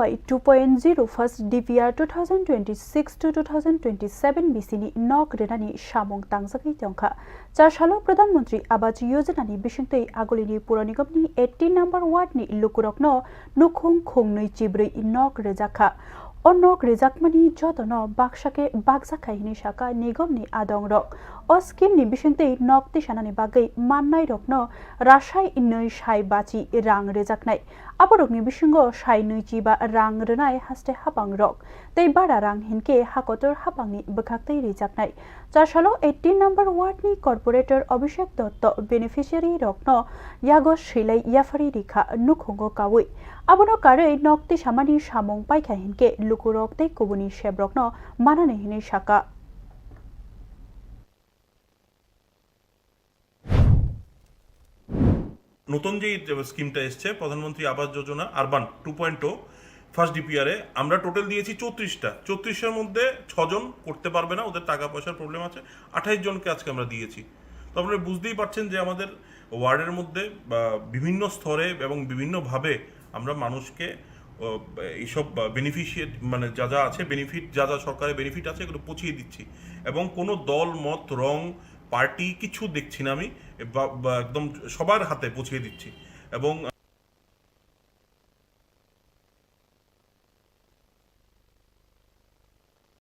PY 2.0 First DPR 2026 to 2027 BCनि nok renani samung tangjakai tongkha Chashalo Pradhanmantri Awas Yojanani bisingtei agolini Pura Nigomni 18 number ward ni lukurokno nukhung khungnui chibrui nok rejakha Onok rejakmani jotono baksake bakjakai hini saka nigomni adongrok o scheme ni bisingtei nok tisanani bagai mannai rokno rashai innoi sai bachi rang rejaknai aborokni bisingo sai nuichi ba rang renai haste habang rok tei bara rang hinke hakotor habangni bokhaktei rejaknai Chashalo 18 number ward ni corporator Abhishek Dotto beneficiary rokno yago silai yafari rikha nukhungo kawui abono karei nokti samani samong paikha hinke lukurok tei kubuni shebrokno manane hini saka নতুন যে স্কিমটা এসছে প্রধানমন্ত্রী Awas Yojana urban 2.0 first ডিপিআরে আমরা total দিয়েছি 34টার মধ্যে 6 জন করতে পারবে না, ওদের টাকা পয়সার প্রবলেম আছে। 28 জনকে আজকে আমরা দিয়েছি। তো আপনারা বুঝতেই পারছেন যে আমাদের ওয়ার্ডের মধ্যে বিভিন্ন স্তরে এবং বিভিন্নভাবে আমরা মানুষকে এইসব বেনিফিশিয়ারি মানে যা যা আছে বেনিফিট যা যা সরকারের বেনিফিট আছে এগুলো পৌঁছিয়ে দিচ্ছি এবং কোনো দল মত রং পার্টি কিছু দেখছি না, আমি একদম সবার হাতে পৌঁছিয়ে দিচ্ছি এবং